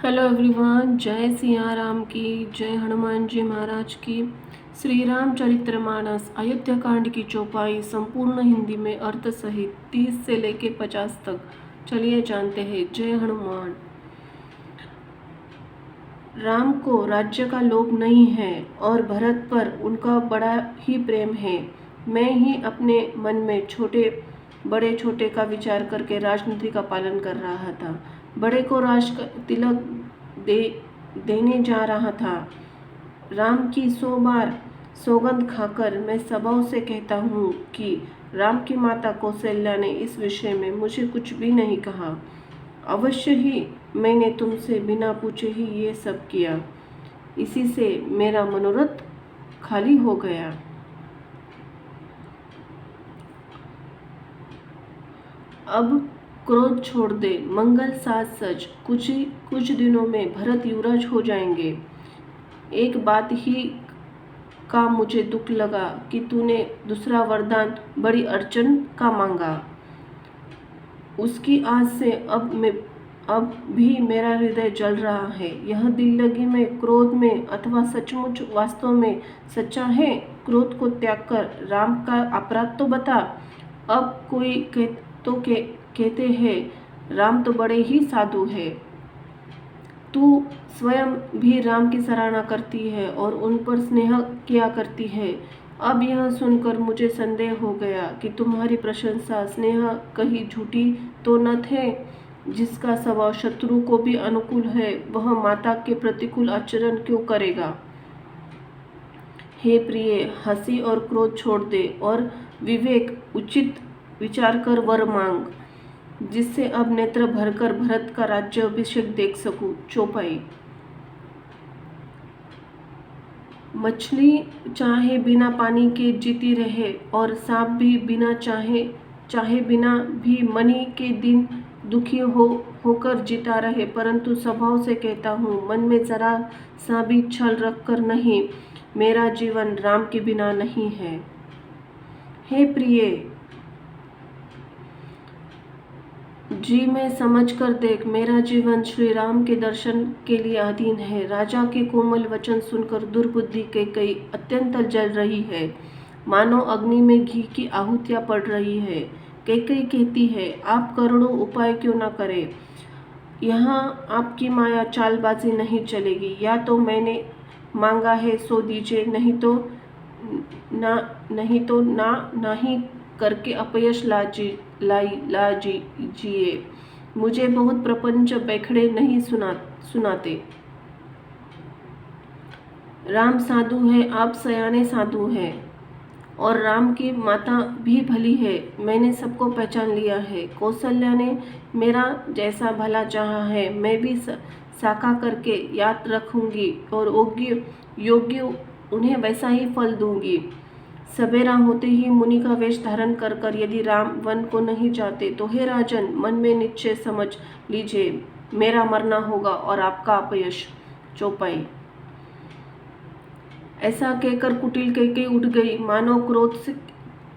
Hello everyone, जय सिया राम की जय, हनुमान जी महाराज की। श्री रामचरितमानस अयोध्या कांड की चौपाई संपूर्ण हिंदी में अर्थ सहित 30 से लेकर 50 तक। चलिए जानते हैं। जय हनुमान। राम को राज्य का लोभ नहीं है और भरत पर उनका बड़ा ही प्रेम है। मैं ही अपने मन में छोटे बड़े छोटे का विचार करके राजनीति का पालन कर रहा था। बड़े को राज का तिलक देने जा रहा था। राम की 100 बार सौगंध खाकर मैं सभाओं से कहता हूँ कि राम की माता कौशल्या ने इस विषय में मुझे कुछ भी नहीं कहा। अवश्य ही मैंने तुमसे बिना पूछे ही ये सब किया। इसी से मेरा मनोरथ खाली हो गया। अब क्रोध छोड़ दे, मंगल साज सज। कुछ दिनों में भरत युवराज हो जाएंगे। एक बात ही का मुझे दुख लगा कि तूने दूसरा वरदान बड़ी अड़चन का मांगा। उसकी आस से अब भी मेरा हृदय जल रहा है। यह दिल लगी में, क्रोध में अथवा सचमुच वास्तव में सच्चा है? क्रोध को त्याग कर राम का अपराध तो बता। अब कोई कहते हैं राम तो बड़े ही साधु है। तू स्वयं भी राम की सराहना करती है और उन पर स्नेह किया करती है। अब यह सुनकर मुझे संदेह हो गया कि तुम्हारी प्रशंसा स्नेह कहीं झूठी तो न थे। जिसका स्वभाव शत्रु को भी अनुकूल है, वह माता के प्रतिकूल आचरण क्यों करेगा? हे प्रिय, हंसी और क्रोध छोड़ दे और विवेक उचित विचार कर वर मांग, जिससे अब नेत्र भरकर भरत का राज्य अभिषेक देख सकूं। चौपाई। मछली चाहे बिना पानी के जीती रहे और सांप भी बिना चाहे बिना भी मणि के दिन दुखी होकर जीता रहे, परंतु स्वभाव से कहता हूँ, मन में जरा सा भी छल रख कर नहीं। मेरा जीवन राम के बिना नहीं है। हे प्रिय जी, मैं समझ कर देख, मेरा जीवन श्री राम के दर्शन के लिए अधीन है। राजा के कोमल वचन सुनकर दुर्बुद्धि कैकेयी अत्यंत जल रही है, मानो अग्नि में घी की आहुतियां पड़ रही है। कैकेयी कहती है, आप करोड़ों उपाय क्यों न करें, यहाँ आपकी माया चालबाजी नहीं चलेगी। या तो मैंने मांगा है सो दीजिए, नहीं तो नहीं करके अपयश ला जीजिए। मुझे बहुत प्रपंच बैखड़े नहीं सुनाते। राम साधु है, आप सयाने साधु हैं और राम की माता भी भली है। मैंने सबको पहचान लिया है। कौशल्या ने मेरा जैसा भला चाहा है, मैं भी साका करके याद रखूंगी और योग्य उन्हें वैसा ही फल दूंगी। सवेरा होते ही मुनि का वेश धारण कर यदि राम वन को नहीं जाते तो हे राजन, मन में निश्चय समझ लीजिए, मेरा मरना होगा और आपका अपयश। चौपाई। ऐसा कहकर कुटिल कैकेयी उठ गई, मानो क्रोध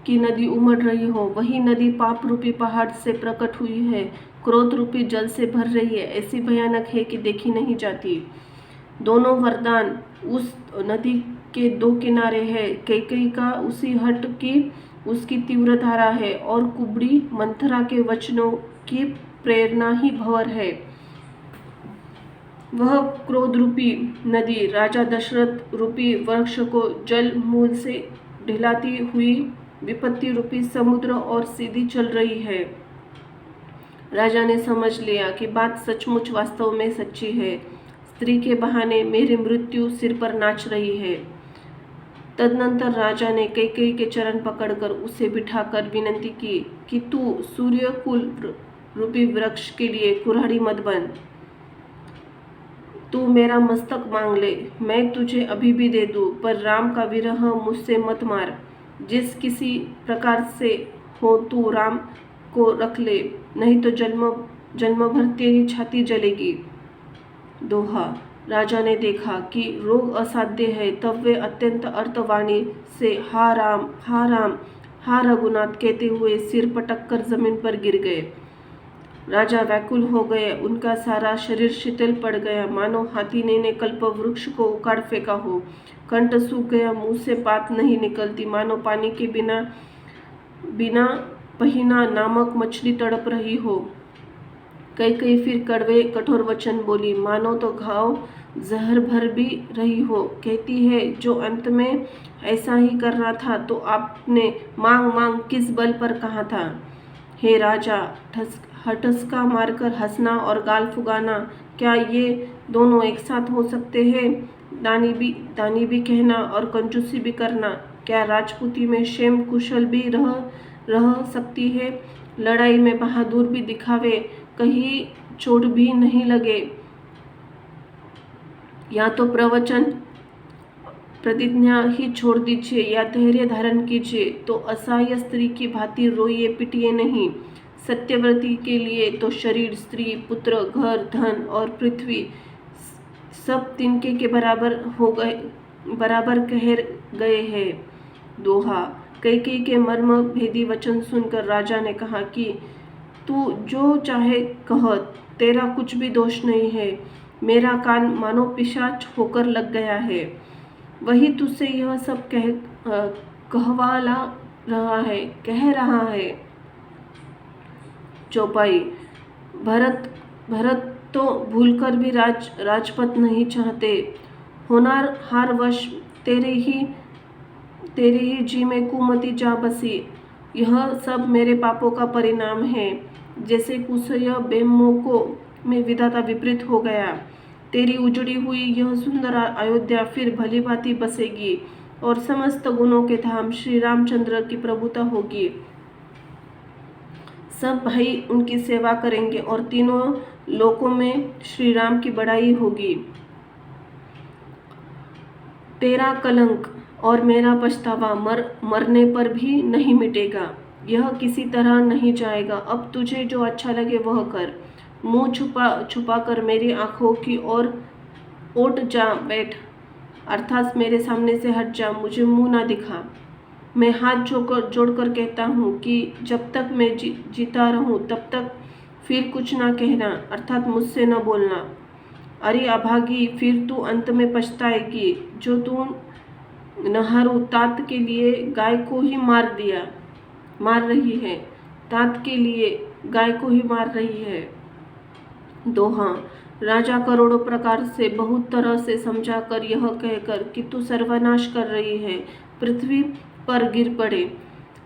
की नदी उमड़ रही हो। वही नदी पाप रूपी पहाड़ से प्रकट हुई है, क्रोध रूपी जल से भर रही है। ऐसी भयानक है कि देखी नहीं जाती। दोनों वरदान उस नदी के दो किनारे है। कैकेयी का उसी हट की उसकी तीव्र धारा है और कुबड़ी मंथरा के वचनों की प्रेरणा ही भंवर है। वह क्रोध रूपी नदी राजा दशरथ रूपी वृक्ष को जल मूल से ढिलाती हुई विपत्ति रूपी समुद्र और सीधी चल रही है। राजा ने समझ लिया कि बात सचमुच वास्तव में सच्ची है। स्त्री के बहाने मेरी मृत्यु सिर पर नाच रही है। तदनंतर राजा ने कैकेयी के चरण पकड़कर उसे बिठाकर विनती की कि तू सूर्यकुल रूपी वृक्ष के लिए कुल्हाड़ी मत बन। तू मेरा मस्तक मांग ले, मैं तुझे अभी भी दे दूं, पर राम का विरह मुझसे मत मार। जिस किसी प्रकार से हो तू राम को रख ले, नहीं तो जन्म भर तेरी छाती जलेगी। दोहा। राजा ने देखा कि रोग असाध्य है, तब वे अत्यंत अर्थवाणी से हा राम हा रघुनाथ कहते हुए सिर पटक कर जमीन पर गिर गए। राजा व्याकुल हो गए, उनका सारा शरीर शिथिल पड़ गया, मानो हाथी ने कल्प वृक्ष को उखाड़ फेंका हो। कंठ सूख गया, मुंह से बात नहीं निकलती, मानो पानी के बिना बिना पहिना नामक मछली तड़प रही हो। कई फिर कड़वे कठोर वचन बोली, मानो तो घाव जहर भर भी रही हो। कहती है, जो अंत में ऐसा ही करना था तो आपने मांग मांग किस बल पर कहा था। हे राजा, हठस्का मारकर हंसना और गाल फुगाना, क्या ये दोनों एक साथ हो सकते हैं? दानी भी कहना और कंजूसी भी करना, क्या राजपूती में क्षेम कुशल भी रह सकती है? लड़ाई में बहादुर भी दिखावे, कहीं चोट भी नहीं लगे। या तो प्रवचन प्रतिज्ञा ही छोड़ दीजिए या धैर्य धारण कीजिए, तो असहाय स्त्री की भांति रोइए पिटिए नहीं। सत्यव्रती के लिए तो शरीर, स्त्री, पुत्र, घर, धन और पृथ्वी सब तिनके के बराबर कह गए हैं। दोहा। कैकेयी के मर्म भेदी वचन सुनकर राजा ने कहा कि तू जो चाहे कह, तेरा कुछ भी दोष नहीं है। मेरा कान मानो पिशाच होकर लग गया है, वही तुझसे यह सब कह रहा है। चौपाई। भरत तो भूलकर भी राजपद नहीं चाहते। होनार हार वश तेरे ही जी में कुमति जा बसी। यह सब मेरे पापों का परिणाम है। जैसे कुसय बेमौको में विधाता विपरीत हो गया। तेरी उजड़ी हुई यह सुंदर अयोध्या फिर भली भांति बसेगी और समस्त गुणों के धाम श्री रामचंद्र की प्रभुता होगी। सब भाई उनकी सेवा करेंगे और तीनों लोकों में श्री राम की बड़ाई होगी। तेरा कलंक और मेरा पछतावा मरने पर भी नहीं मिटेगा। यह किसी तरह नहीं जाएगा। अब तुझे जो अच्छा लगे वह कर। मुंह छुपा कर मेरी आंखों की ओर ओट जा बैठ, अर्थात मेरे सामने से हट जा, मुझे मुंह ना दिखा। मैं हाथ जोड़कर कहता हूँ कि जब तक मैं जीता रहूँ तब तक फिर कुछ ना कहना, अर्थात मुझसे न बोलना। अरे अभागी, फिर तू अंत में पछताएगी। जो तू नहारू तात के लिए गाय को ही मार रही है। तात के लिए गाय को ही मार रही है। दोहा। राजा करोड़ों प्रकार से बहुत तरह से समझाकर यह कहकर कि तू सर्वनाश कर रही है, पृथ्वी पर गिर पड़े,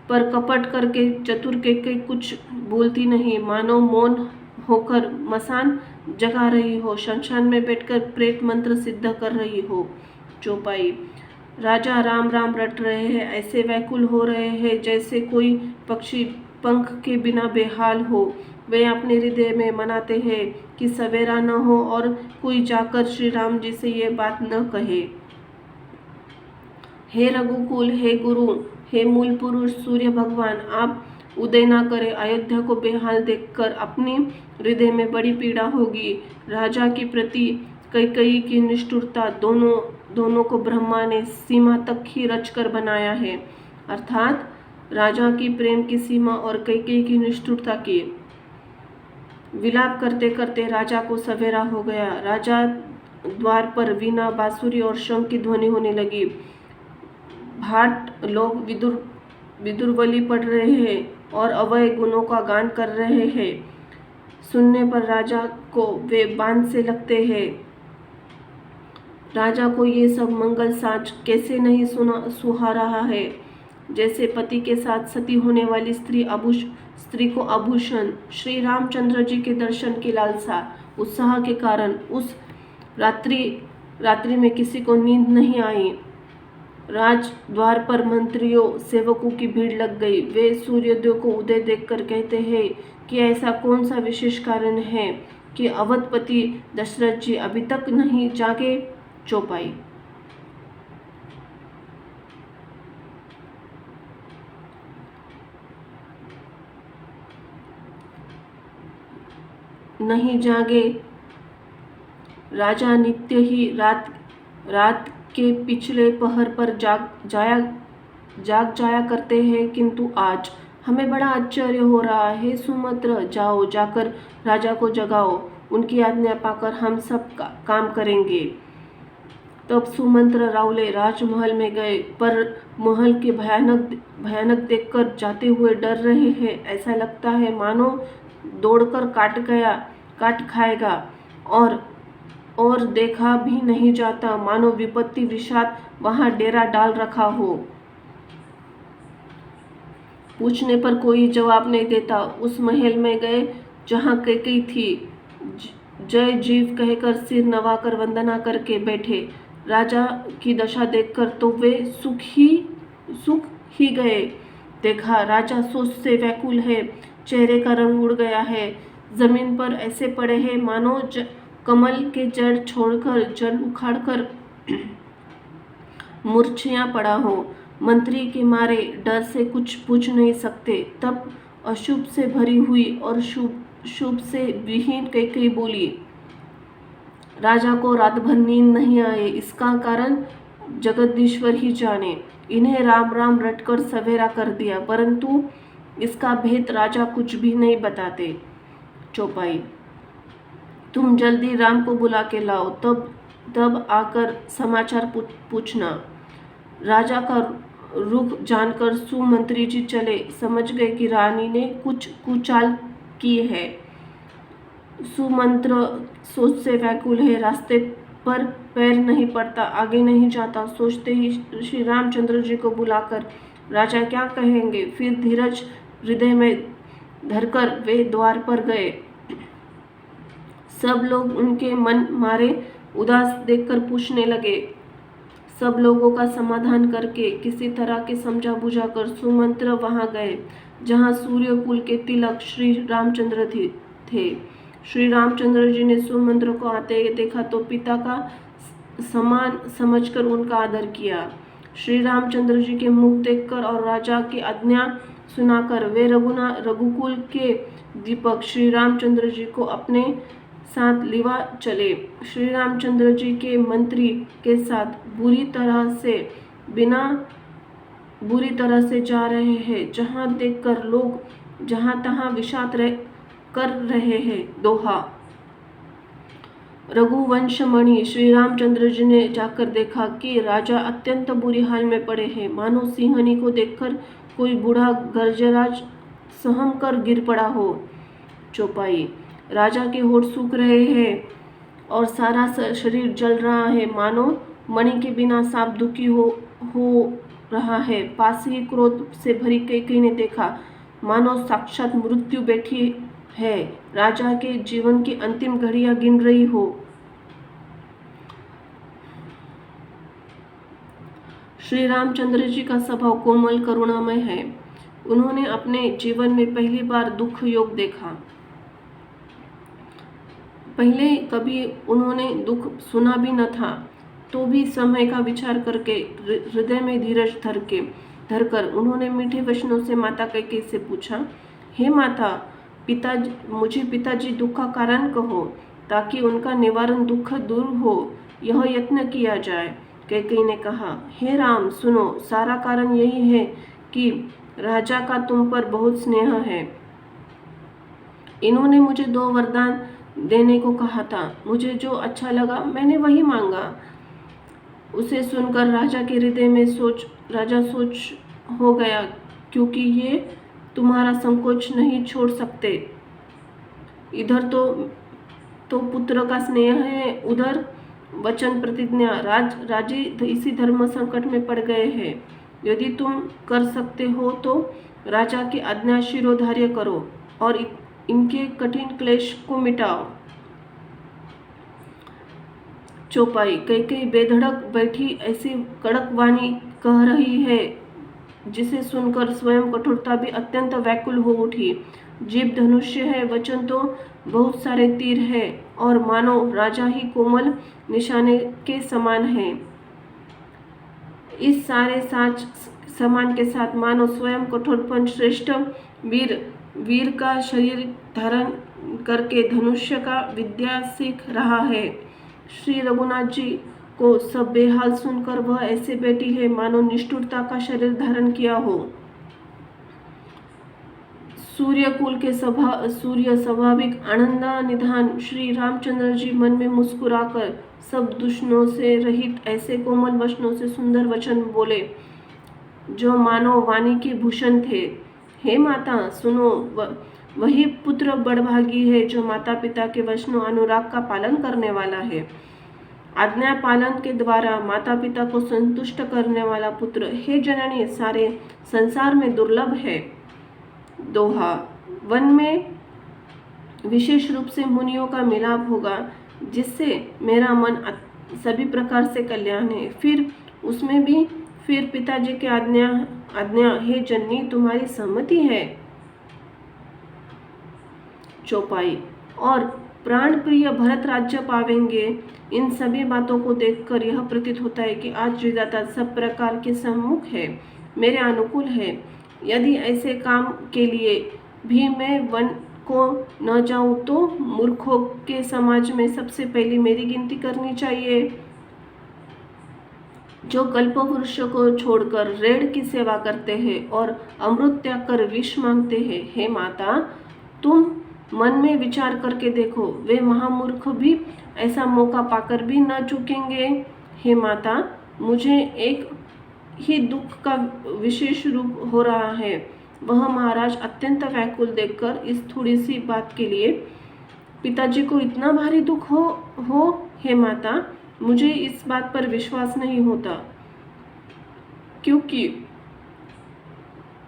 पर कपट करके चतुर के कुछ बोलती नहीं, मानो मौन होकर मसान जगा रही हो, शमशान में बैठकर प्रेत मंत्र सिद्ध कर रही हो। चौपाई। राजा राम राम रट रहे हैं, ऐसे व्याकुल हो रहे हैं जैसे कोई पक्षी पंख के बिना बेहाल हो। वे अपने हृदय में मनाते हैं कि सवेरा न हो और कोई जाकर श्री राम जी से ये बात न कहे। हे रघुकुल, हे गुरु, हे मूल पुरुष सूर्य भगवान, आप उदय न करें। अयोध्या को बेहाल देखकर अपनी हृदय में बड़ी पीड़ा होगी। राजा के प्रति कैकेयी की निष्ठुरता, दोनों को ब्रह्मा ने सीमा तक ही रचकर बनाया है, अर्थात राजा की प्रेम की सीमा और कैकेयी की निष्ठुरता की। विलाप करते करते राजा को सवेरा हो गया। राजा द्वार पर वीणा, बांसुरी और शंख की ध्वनि होने लगी। भाट लोग विदुरवली पढ़ रहे हैं और अवय गुणों का गान कर रहे हैं। सुनने पर राजा को वे बांध से लगते हैं। राजा को ये सब मंगल साज कैसे नहीं सुहा रहा है। जैसे पति के साथ सती होने वाली स्त्री को आभूषण, श्री रामचंद्र जी के दर्शन की लालसा, उत्साह के कारण उस रात्रि में किसी को नींद नहीं आई। राज द्वार पर मंत्रियों सेवकों की भीड़ लग गई। वे सूर्योदय को उदय देखकर कहते हैं कि ऐसा कौन सा विशेष कारण है कि अवधपति दशरथ जी अभी तक नहीं जागे। चौपाई। नहीं जागे। राजा नित्य ही रात के पिछले पहर पर जाग जाया करते हैं, किंतु आज हमें बड़ा आश्चर्य हो रहा है। सुमंत्र, जाओ, जाकर राजा को जगाओ। उनकी आज्ञा पाकर हम सब काम करेंगे। तब सुमंत्र रावले राजमहल में गए, पर महल के भयानक देखकर जाते हुए डर रहे हैं। ऐसा लगता है मानो दौड़कर काट खाएगा, और देखा भी नहीं जाता, मानो विपत्ति विषाद वहां डेरा डाल रखा हो। पूछने पर कोई जवाब नहीं देता। उस महल में गए जहां कैकेयी थी। जय जीव कहकर सिर नवाकर वंदना करके बैठे। राजा की दशा देखकर तो वे सुख ही गए। देखा, राजा सोच से व्याकुल है, चेहरे का रंग उड़ गया है, जमीन पर ऐसे पड़े हैं मानो कमल के जड़ छोड़कर जड़ उखाड़कर मूर्छिया पड़ा हो। मंत्री के मारे डर से कुछ पूछ नहीं सकते। तब अशुभ से भरी हुई और शुभ से विहीन कैकेयी बोली, राजा को रात भर नींद नहीं आए, इसका कारण जगदीश्वर ही जाने। इन्हें राम राम रटकर सवेरा कर दिया, परंतु इसका भेद राजा कुछ भी नहीं बताते। चौपाई, तुम जल्दी राम को बुला के लाओ, तब आकर समाचार पूछना। राजा का रुख जानकर सुमंत्री जी चले। समझ गए कि रानी ने कुछ कुचाल की है। सुमंत्र सोच से व्याकुल है, रास्ते पर पैर नहीं पड़ता, आगे नहीं जाता। सोचते ही श्री रामचंद्र जी को बुलाकर राजा क्या कहेंगे। फिर धीरज हृदय में धरकर वे द्वार पर गए। सब लोग उनके मन मारे उदास देखकर पूछने लगे। सब लोगों का समाधान करके किसी तरह के समझा बुझा कर सुमंत्र वहां गए जहां सूर्यकुल के तिलक श्री रामचंद्र थे। श्री रामचंद्र जी ने सुमंत्र को आते देखा तो पिता का समान समझकर उनका आदर किया। श्री रामचंद्र जी के मुख देखकर और राजा की आज्ञा सुनाकर वे रघुकुल के दीपक श्री रामचंद्र जी को अपने साथ लिवा चले। श्री रामचंद्र जी के मंत्री के साथ बुरी तरह से जा रहे हैं, जहां देखकर लोग जहां तहां विषाद कर रहे हैं। दोहा, रघुवंश मणि श्री रामचंद्र जी ने जाकर देखा कि राजा अत्यंत बुरी हाल में पड़े हैं, मानो सिंहनी को देखकर कोई बूढ़ा गर्जराज सहम कर गिर पड़ा हो। चौपाई, राजा के होठ सूख रहे हैं और सारा शरीर जल रहा है, मानो मणि के बिना सांप दुखी हो रहा है। पास ही क्रोध से भरी कैकेयी ने देखा, मानो साक्षात मृत्यु बैठी है, राजा के जीवन की अंतिम घड़ियां गिन रही हो। श्री रामचंद्र जी का स्वभाव कोमल करुणामय है। उन्होंने अपने जीवन में पहली बार दुख योग देखा। पहले कभी उन्होंने दुख सुना भी न था, तो भी समय का विचार करके हृदय में धीरज धरकर उन्होंने मीठे वचनों से माता कैकेयी से पूछा, हे माता, मुझे पिताजी दुख का कारण कहो, ताकि उनका निवारण दुख दूर हो, यह यत्न किया जाए। कैकेयी ने कहा, हे राम, सुनो, सारा कारण यही है कि राजा का तुम पर बहुत स्नेह है। इन्होंने मुझे 2 वरदान देने को कहा था। मुझे जो अच्छा लगा मैंने वही मांगा। उसे सुनकर राजा के हृदय में सोच हो गया, क्योंकि ये तुम्हारा संकोच नहीं छोड़ सकते। इधर तो पुत्र का स्नेह है, उधर वचन प्रतिज्ञा। राजे इसी धर्म संकट में पड़ गए हैं। यदि तुम कर सकते हो तो राजा की आज्ञा शिरोधार्य करो और इनके कठिन क्लेश को मिटाओ। चौपाई, कैकेयी बेधड़क बैठी ऐसी कड़क वाणी कह रही है, जिसे सुनकर स्वयं कठोरता भी अत्यंत व्याकुल हो उठी। जीभ धनुष्य है, वचन तो बहुत सारे तीर है, और मानो राजा ही कोमल निशाने के समान है। इस सारे समान के साथ मानो स्वयं कठोरपन श्रेष्ठ वीर का शरीर धारण करके धनुष्य का विद्या सीख रहा है। श्री रघुनाथ जी को सब बेहाल सुनकर वह ऐसे बैठी है मानो निष्ठुरता का शरीर धारण किया हो। सूर्य स्वाभाविक आनंद निधान श्री रामचंद्र जी मन में मुस्कुराकर सब दूषणों से रहित ऐसे कोमल वचनों से सुंदर वचन बोले जो मानव वाणी के भूषण थे। हे माता सुनो, वही पुत्र बड़भागी है जो माता पिता के वचनों अनुराग का पालन करने वाला है। आज्ञा पालन के द्वारा माता पिता को संतुष्ट करने वाला पुत्र हे जननी सारे संसार में दुर्लभ है। दोहा, वन में विशेष रूप से मुनियों का मिलाप होगा जिससे मेरा मन सभी प्रकार से कल्याण है। फिर उसमें भी फिर पिताजी की आज्ञा हे जननी तुम्हारी सम्मति है। चौपाई, और प्राण प्रिय भरत राज्य पावेंगे। इन सभी बातों को देखकर यह प्रतीत होता है कि आज विधाता सब प्रकार के सम्मुख है, मेरे अनुकूल है। यदि ऐसे काम के लिए भी मैं वन को न जाऊं तो मूर्खों के समाज में सबसे पहले मेरी गिनती करनी चाहिए। जो कल्पवृक्ष को छोड़कर रेड़ की सेवा करते हैं और अमृत त्याग कर विष मांगते हैं, हे माता तुम मन में विचार करके देखो, वे महामूर्ख भी ऐसा मौका पाकर भी न चूकेंगे। हे माता, मुझे एक ही दुख का विशेष रूप हो रहा है। वह महाराज अत्यंत व्याकुल देखकर इस थोड़ी सी बात के लिए पिताजी को इतना भारी दुख हो। हे माता, मुझे इस बात पर विश्वास नहीं होता, क्योंकि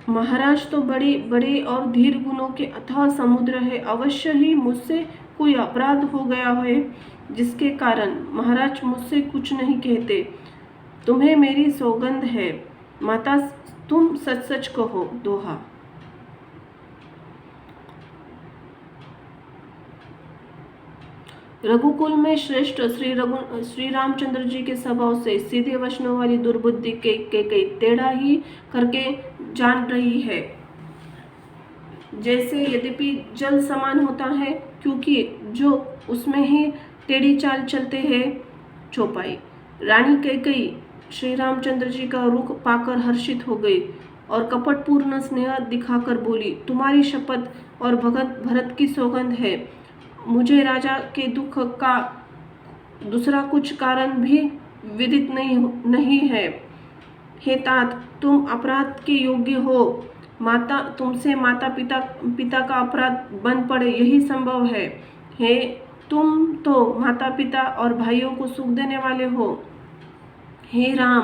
महाराज तो बड़े बड़े और धीर गुणों के अथाह समुद्र है। अवश्य ही मुझसे कोई अपराध हो गया है जिसके कारण महाराज मुझसे कुछ नहीं कहते। तुम्हें मेरी सौगंध है माता, तुम सच सच कहो। दोहा, रघुकुल में श्रेष्ठ श्री रामचंद्र जी के स्वभाव से सीधे वचनों वाली दुर्बुद्धि के कई टेढ़ा ही करके जान रही है। जैसे यद्यपि जल समान होता है, क्योंकि जो उसमें ही टेढ़ी चाल चलते हैं। चौपाई, रानी कैकेयी श्री रामचंद्र जी का रुख पाकर हर्षित हो गई और कपटपूर्ण स्नेह दिखाकर बोली, तुम्हारी शपथ और भगत भरत की सौगंध है, मुझे राजा के दुख का दूसरा कुछ कारण भी विदित नहीं है। हे तात, तुम अपराध के योग्य हो। माता तुमसे माता पिता का अपराध बन पड़े यही संभव है। हे तुम तो माता पिता और भाइयों को सुख देने वाले हो। हे राम,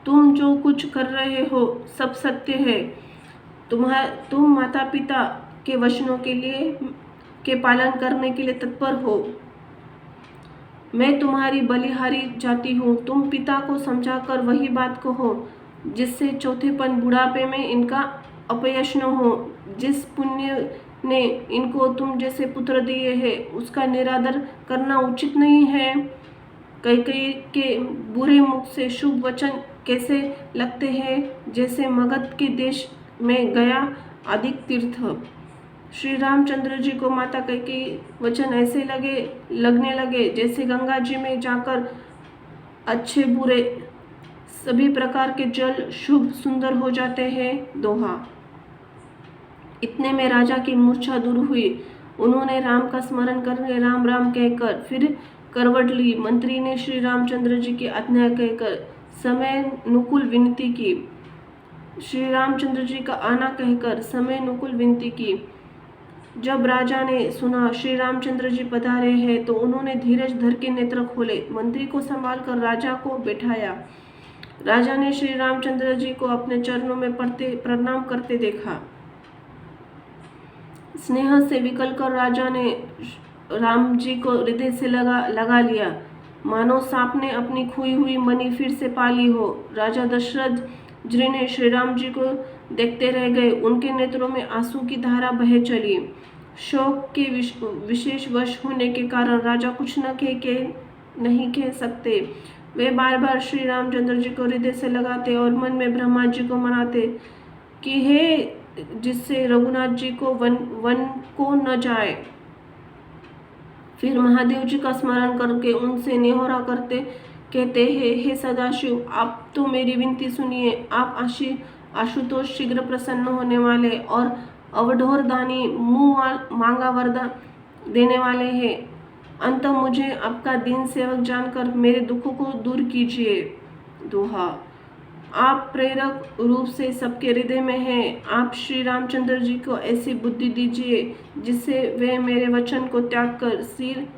तुम जो कुछ कर रहे हो सब सत्य है। तुम माता पिता के वचनों के पालन करने के लिए तत्पर हो। मैं तुम्हारी बलिहारी जाती हूँ। तुम पिता को समझाकर वही बात कहो जिससे चौथेपन बुढ़ापे में इनका अपयश न हो। जिस पुण्य ने इनको तुम जैसे पुत्र दिए हैं उसका निरादर करना उचित नहीं है। कैकेयी के बुरे मुख से शुभ वचन कैसे लगते हैं, जैसे मगध के देश में गया अधिक तीर्थ। श्री रामचंद्र जी को माता कैकेयी वचन ऐसे लगने लगे जैसे गंगा जी में जाकर अच्छे बुरे सभी प्रकार के जल शुभ सुंदर हो जाते हैं। दोहा, इतने में राजा की मूर्छा दूर हुई। उन्होंने राम का स्मरण करके राम राम कहकर फिर करवट ली। मंत्री ने श्री रामचंद्र जी की आज्ञा कहकर समय नुकुल विनती की। श्री रामचंद्र जी का आना कहकर समय नुकुल विनती की। जब राजा ने सुना श्री रामचंद्र जी पधारे हैं तो उन्होंने धीरज धर के नेत्र खोले। मंत्री को संभाल कर राजा को बैठाया। राजा ने श्री रामचंद्र जी को अपने चरणों में पड़ते प्रणाम करते देखा। स्नेह से विकल कर राजा ने राम जी को हृदय से लगा लिया, मानो सांप ने अपनी खोई हुई मणि फिर से पा ली हो। राजा दशरथ जी ने श्री राम जी को देखते रह गए। उनके नेत्रों में आंसू की धारा बह चली। शोक के विशेष वश होने के कारण राजा कुछ नहीं कह सकते। वे बार बार श्री रामचंद्र जी को हृदय से लगाते और मन में ब्रह्मा जी को मनाते कि हे जिससे रघुनाथ जी को वन को न जाए। फिर महादेव जी का स्मरण करके उनसे निहोरा करते कहते हैं, हे सदाशिव, आप तो मेरी विनती सुनिए। आप आशुतोष शीघ्र प्रसन्न होने वाले और अवढोर दानी, मुंह मांगा वरदान देने वाले हैं। अंत मुझे आपका दीन सेवक जानकर मेरे दुखों को दूर कीजिए। दोहा। आप प्रेरक रूप से सबके हृदय में हैं। आप श्री रामचंद्र जी को ऐसी बुद्धि दीजिए जिससे वे मेरे वचन को त्याग कर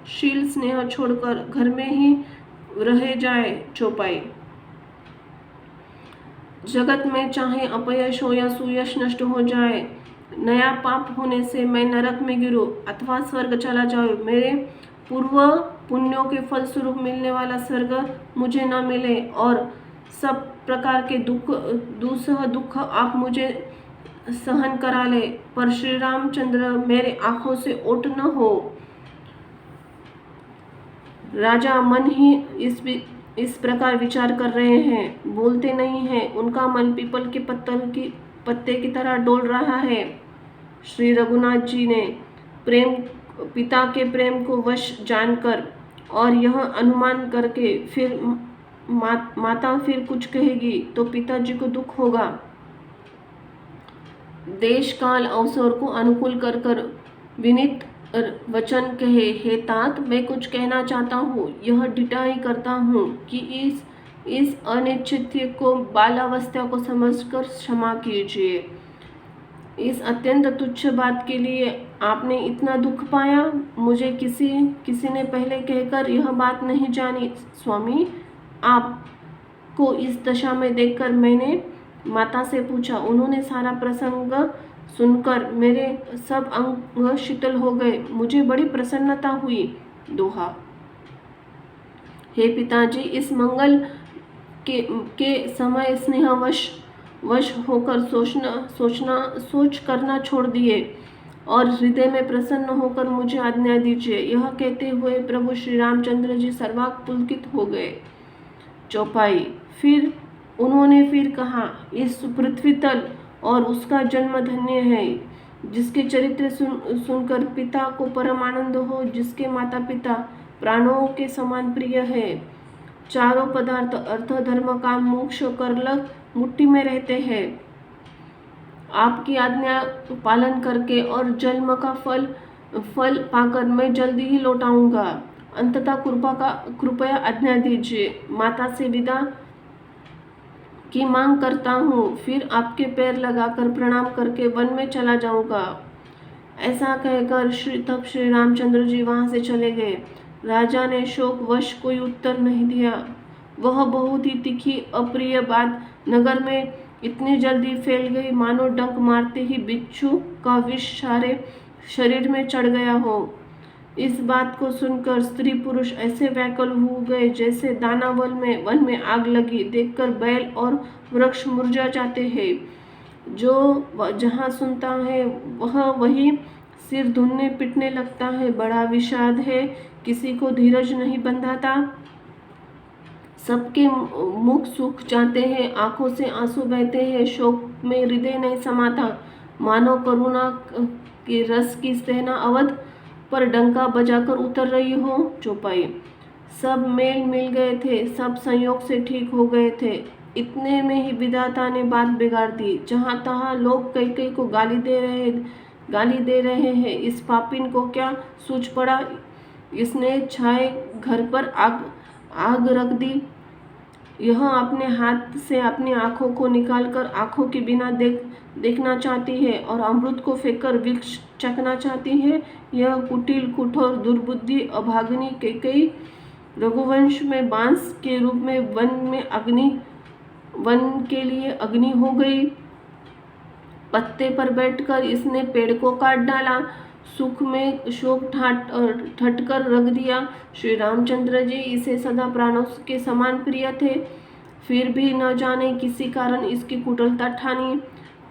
शील स्नेह छोड़कर घर में ही रह जाए। चौपाई। जगत में चाहे अपयश हो या सुयश नष्ट हो जाए, नया पाप होने से मैं नरक में गिरूं अथवा स्वर्ग चला जाऊं, मेरे पूर्व पुण्यों के फल स्वरूप मिलने वाला स्वर्ग मुझे न मिले और सब प्रकार के दुख आप मुझे सहन करा ले, पर श्री रामचंद्र मेरे आंखों से ओट न हो। राजा मन ही इस प्रकार विचार कर रहे हैं, बोलते नहीं हैं। उनका मन पीपल के पत्ते की तरह डोल रहा है। श्री रघुनाथ जी ने पिता के प्रेम को वश जानकर और यह अनुमान करके फिर माता फिर कुछ कहेगी तो पिताजी को दुख होगा। देश काल अवसर को अनुकूल कर विनीत वचन कहे, हे तात, मैं कुछ कहना चाहता हूँ। यह ढिठाई करता हूँ कि इस अनिश्चित्य को बालावस्था को समझकर क्षमा कीजिए। इस अत्यंत तुच्छ बात के लिए आपने इतना दुख पाया। मुझे किसी ने पहले कहकर यह बात नहीं जानी। स्वामी, आपको इस दशा में देखकर मैंने माता से पूछा। उन्होंने सारा प्रसंग सुनकर मेरे सब अंग शीतल हो गए। मुझे बड़ी प्रसन्नता हुई। दोहा। हे पिताजी, इस मंगल के समय स्नेहवश होकर सोच करना छोड़ दिए और हृदय में प्रसन्न होकर मुझे आज्ञा दीजिए। यह कहते हुए प्रभु श्री रामचंद्र जी सर्वांग पुलकित हो गए। चौपाई। फिर उन्होंने फिर कहा, इस पृथ्वी तल और उसका जन्म धन्य है, जिसके चरित्र सुनकर पिता को परम आनंद हो, जिसके माता पिता प्राणों के समान प्रिय है। चारों पदार्थ अर्थ धर्म काम मोक्ष कर मुट्ठी में रहते हैं। आपकी आज्ञा पालन करके और जन्म का फल पाकर मैं जल्दी ही लौट आऊंगा। अंततः कृपया आज्ञा दीजिए। माता से विदा की मांग करता हूँ, फिर आपके पैर लगाकर प्रणाम करके वन में चला जाऊंगा। ऐसा कहकर श्री रामचंद्र जी वहां से चले गए। राजा ने शोक वश कोई उत्तर नहीं दिया। वह बहुत ही तीखी अप्रिय बात नगर में इतनी जल्दी फैल गई मानो डंक मारते ही बिच्छू का विष सारे शरीर में चढ़ गया हो। इस बात को सुनकर स्त्री पुरुष ऐसे व्याकुल हो गए जैसे दानावल में वन में आग लगी देखकर बैल और वृक्ष मुरझा जाते हैं। जो जहाँ सुनता है वह वही सिर धुनने पिटने लगता है। बड़ा विषाद है, किसी को धीरज नहीं बंधाता। सबके मुख सूख जाते हैं, आंखों से आंसू बहते हैं, शोक में हृदय नहीं समाता। मानो करुणा के रस की सेना अवध पर डंका बजाकर उतर रही हो। चौपाई। सब मेल मिल गए थे, सब संयोग से ठीक हो गए थे। इतने में ही विधाता ने बात बिगाड़ दी। जहाँ तहाँ लोग कई को गाली दे रहे हैं। इस पापिन को क्या सूझ पड़ा, इसने छाए घर पर आग रख दी। यह अपने हाथ से अपनी आंखों को निकालकर आंखों के बिना देखना चाहती है और अमृत को फेंककर वृक्ष चखना चाहती है। यह कुटिल कठोर दुर्बुद्धि अभागिनी कैकेयी रघुवंश में बांस के रूप में वन के लिए अग्नि हो गई। पत्ते पर बैठकर इसने पेड़ को काट डाला, सुख में शोक ठटकर रख दिया। श्री रामचंद्र जी इसे सदा प्राणों के समान प्रिय थे, फिर भी न जाने किसी कारण इसकी कुटिलता ठानी।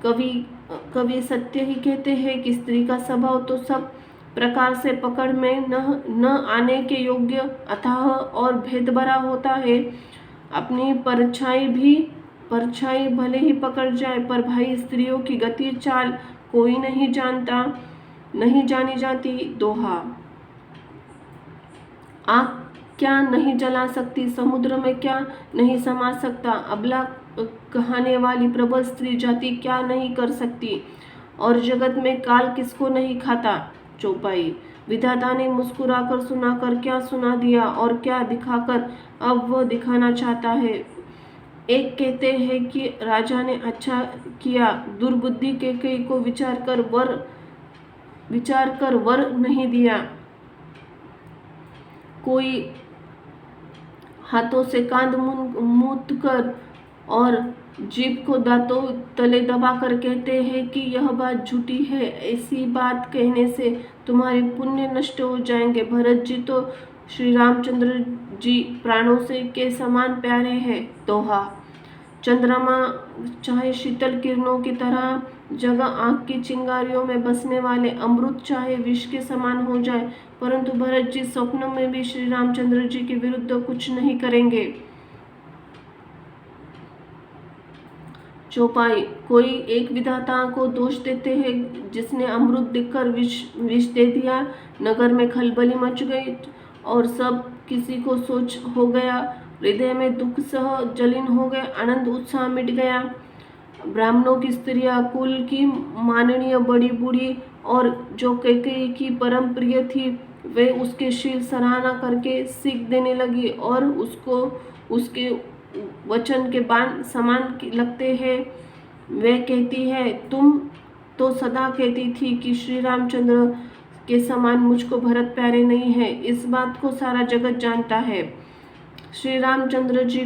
कवि सत्य ही कहते हैं कि स्त्री का स्वभाव तो सब प्रकार से पकड़ में न आने के योग्य अथाह और भेद भरा होता है। अपनी परछाई भले ही पकड़ जाए, पर भाई स्त्रियों की गति चाल कोई नहीं जानी जाती। दोहा। आग क्या नहीं जला सकती, समुद्र में क्या नहीं समा सकता, अबला कहने वाली प्रबल स्त्री जाति क्या नहीं कर सकती। और जगत में काल किसको नहीं खाता। चौपाई। विधाता ने मुस्कुराकर सुनाकर क्या सुना दिया और क्या दिखाकर अब वह दिखाना चाहता है। एक कहते हैं कि राजा ने अच्छा किया, दुर्बुद्धि कैकेयी को विचार कर वर नहीं दिया। कोई हाथों से कांध मूत कर और जीभ को दांतों तले दबाकर कहते हैं कि यह बात झूठी है। ऐसी बात कहने से तुम्हारे पुण्य नष्ट हो जाएंगे। भरत जी तो श्री रामचंद्र जी प्राणों से के समान प्यारे हैं। दोहा। चंद्रमा चाहे शीतल किरणों की तरह जगह आंख की चिंगारियों में बसने वाले अमृत चाहे विष के समान हो जाए, परंतु भरत जी स्वप्न में भी श्री रामचंद्र जी के विरुद्ध कुछ नहीं करेंगे। चौपाई। कोई एक विधाता को दोष देते हैं जिसने अमृत देखकर विष दे दिया। नगर में खलबली मच गई और सब किसी को सोच हो गया। हृदय में दुख सह जलिन हो गए, आनंद उत्साह मिट गया। ब्राह्मणों की स्त्रियां कुल की माननीय बड़ी बूढ़ी और जो कैकेयी की परम प्रिय थी, वे उसके शील सराहना करके सीख देने लगी और उसको उसके वचन के बाण समान लगते हैं। वे कहती है, तुम तो सदा कहती थी कि श्री रामचंद्र के समान मुझको भरत प्यारे नहीं है। इस बात को सारा जगत जानता है। श्री रामचंद्र जी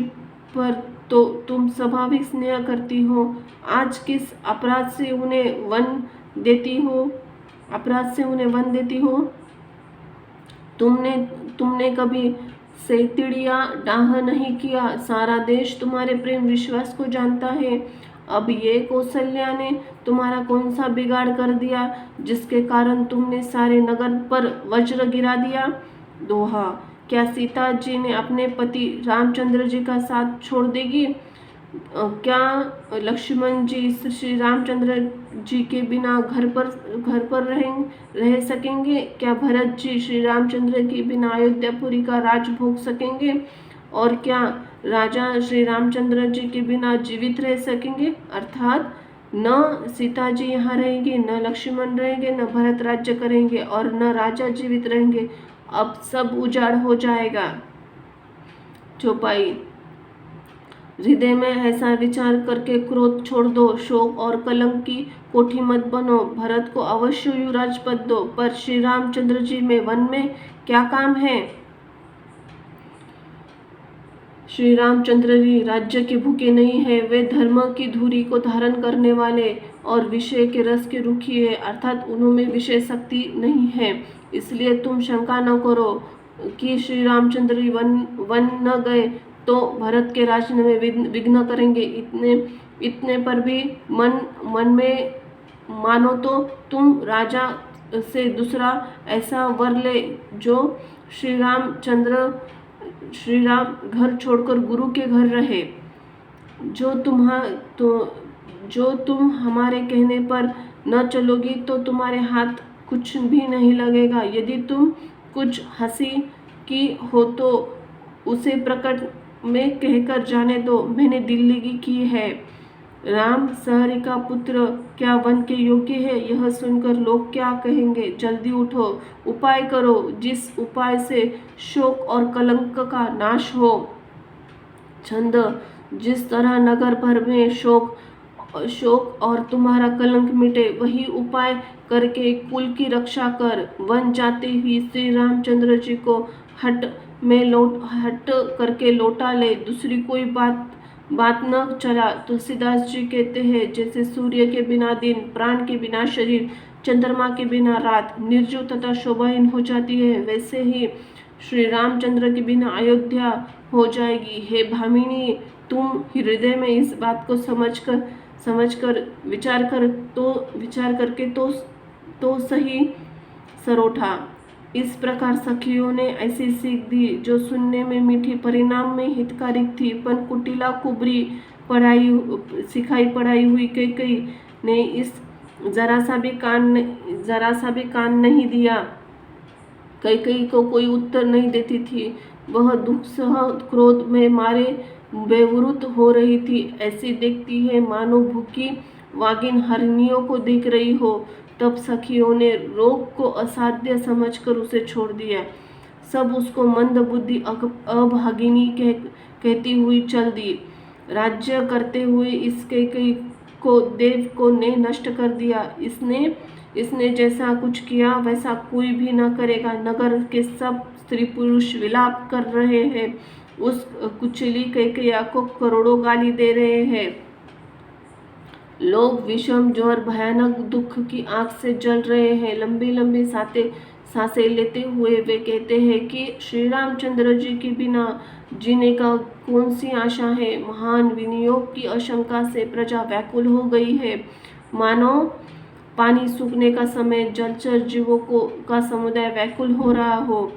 पर तो तुम स्वाभाविक स्नेह करती हो, आज किस अपराध से उन्हें वन देती हो। तुमने कभी सेतिड़िया डाह नहीं किया। सारा देश तुम्हारे प्रेम विश्वास को जानता है। अब ये कौशल्या ने तुम्हारा कौन सा बिगाड़ कर दिया जिसके कारण तुमने सारे नगर पर वज्र गिरा दिया। दोहा। क्या सीता जी ने अपने पति रामचंद्र जी का साथ छोड़ देगी? क्या लक्ष्मण जी श्री रामचंद्र जी के बिना घर पर रह सकेंगे? क्या भरत जी श्री रामचंद्र के बिना अयोध्यापुरी का राज भोग सकेंगे? और क्या राजा श्री रामचंद्र जी के बिना जीवित रह सकेंगे? अर्थात न सीता जी यहाँ रहेंगे, न लक्ष्मण रहेंगे, न भरत राज्य करेंगे और न राजा जीवित रहेंगे। अब सब उजाड़ हो जाएगा। चौपाई। हृदय में ऐसा विचार करके क्रोध छोड़ दो, शोक और कलंक की कोठी मत बनो। भरत को अवश्य युवराज पद दो, पर श्री रामचंद्र जी में वन में क्या काम है? श्री रामचंद्र जी राज्य के भूखे नहीं है। वे धर्म की धुरी को धारण करने वाले और विषय के रस के रुखी है, अर्थात उन्होंने विषय शक्ति नहीं है। इसलिए तुम शंका न करो कि श्री रामचंद्र जी वन न गए तो भरत के राज में विघ्न करेंगे। इतने पर भी मन में मानो तो तुम राजा से दूसरा ऐसा वर ले जो श्री राम घर छोड़कर गुरु के घर रहे। जो तुम हमारे कहने पर न चलोगी तो तुम्हारे हाथ कुछ भी नहीं लगेगा। यदि तुम कुछ हंसी की हो तो उसे प्रकट में कहकर जाने दो, मैंने दिल्ली की है। राम सहरी का पुत्र क्या वन के योग्य है? यह सुनकर लोग क्या कहेंगे? जल्दी उठो, उपाय करो जिस उपाय से शोक और कलंक का नाश हो। छंद। जिस तरह नगर भर में शोक और तुम्हारा कलंक मिटे, वही उपाय करके कुल की रक्षा कर। वन जाते ही श्री रामचंद्र जी को हट करके लौटा ले। दूसरी कोई बात न चला। तुलसीदास जी कहते हैं, जैसे सूर्य के बिना दिन, प्राण के बिना शरीर, चंद्रमा के बिना रात निर्जीव तथा शोभाहीन हो जाती है, वैसे ही श्री रामचंद्र के बिना अयोध्या हो जाएगी। हे भामिनी, तुम हृदय में इस बात को समझकर विचार करके तो सही सरोठा। इस प्रकार सखियों ने ऐसी सीख दी जो सुनने में मीठी, परिणाम में हितकारिक थी। पर कुटिला कुबरी सिखाई पढ़ाई हुई कैकेयी ने इस जरा सा भी कान नहीं दिया। कैकेयी को कोई उत्तर नहीं देती थी। वह दुख सह क्रोध में मारे बेवरुत हो रही थी। ऐसी देखती है मानो भूखी वागिन हरिणियों को देख रही हो। तब सखियों ने रोग को असाध्य समझकर उसे छोड़ दिया। सब उसको मंद बुद्धि अभागिनी कहती हुई चल दी। राज्य करते हुए इस कैकेयी को देव को ने नष्ट कर दिया। इसने जैसा कुछ किया वैसा कोई भी न करेगा। नगर के सब स्त्री पुरुष विलाप कर रहे हैं। उस कुचली कैकेयी को करोड़ों गाली दे रहे हैं। लोग विषम ज्वर भयानक दुख की आग से जल रहे हैं। लंबी लंबी सांसें लेते हुए वे कहते हैं कि श्री रामचंद्र जी के बिना जीने का कौन सी आशा है। महान विनियोग की आशंका से प्रजा व्याकुल हो गई है। मानो पानी सूखने का समय जलचर जीवों का समुदाय व्याकुल हो रहा हो।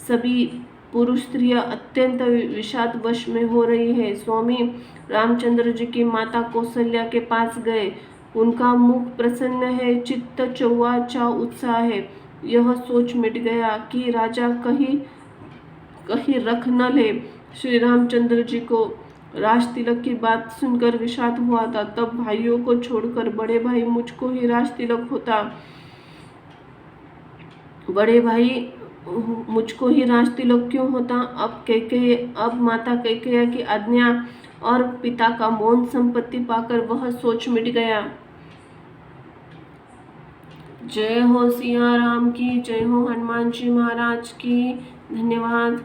सभी पुरुष स्त्रियां अत्यंत विषाद वश में हो रही है। स्वामी रामचंद्र जी की माता कौशल्या के पास गए। उनका मुख प्रसन्न है, चित्त चौवाचा उत्साह है। यह सोच मिट गया कि राजा कहीं रख न ले। श्री रामचंद्र जी को राज तिलक की बात सुनकर विषाद हुआ था। तब भाइयों को छोड़कर बड़े भाई मुझको ही राज तिलक होता। बड़े भाई मुझको ही राज तिलक क्यों होता। अब माता कैकेयी की आज्ञा और पिता का मौन संपत्ति पाकर वह सोच मिट गया। जय हो सिया राम की, जय हो हनुमान जी महाराज की। धन्यवाद।